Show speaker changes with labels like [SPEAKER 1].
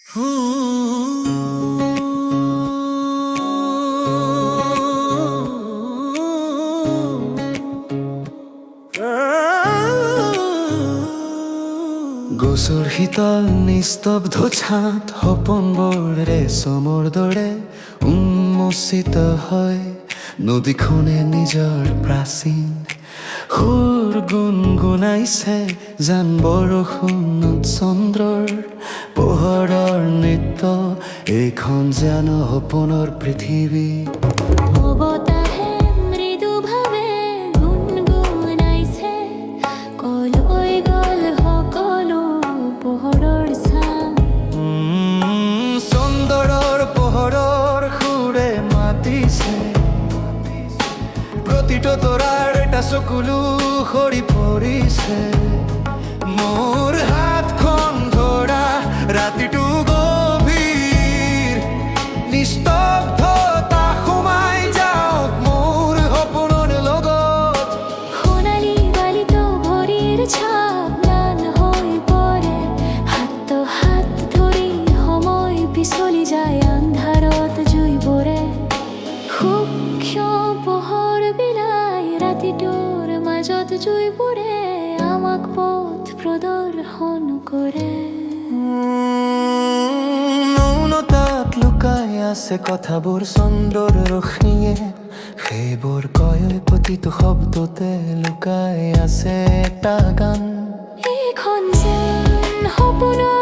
[SPEAKER 1] গোচৰ শীতল নিস্তব্ধ ছাঁত সপোনবোৰে চমৰ দৰে উন্মোচিত হয় নদীখনে নিজৰ প্ৰাচীন সুৰ গুণগুণাইছে যেন বৰষুণত চন্দ্ৰৰ পোহৰৰ নৃত্য এইখন যেন সপোনৰ পৃথিৱী। চন্দৰৰ পোহৰৰ সুৰে মাতিছে প্ৰতিটো তৰাৰ এটা চকুলো সৰি পৰিছে মোৰ হাতখন ধৰা ৰাতিটো গভীৰ নিস্তব্ধতা সোমাই যাওক মোৰ সপোনৰ লগত
[SPEAKER 2] সোণালী বালিতো ভৰিৰ ছাপ ম্লান হৈ পৰে হাত হাত ধৰি সময় পিছলি যায় আন্ধাৰত জুইবোৰে সূক্ষ্ম পোহৰ বিলাই ৰাতিটোৰ মাজত জুইবোৰে আমাক পথ প্ৰদৰ্শন কৰে।
[SPEAKER 1] মৌনতাত লুকাই আছে কথাবোৰ চন্দ্ৰৰ ৰশ্মিয়ে সেইবোৰ কয় প্ৰতিটো শব্দতে লুকাই আছে এটা গান
[SPEAKER 2] এইখন যেন সপোনৰ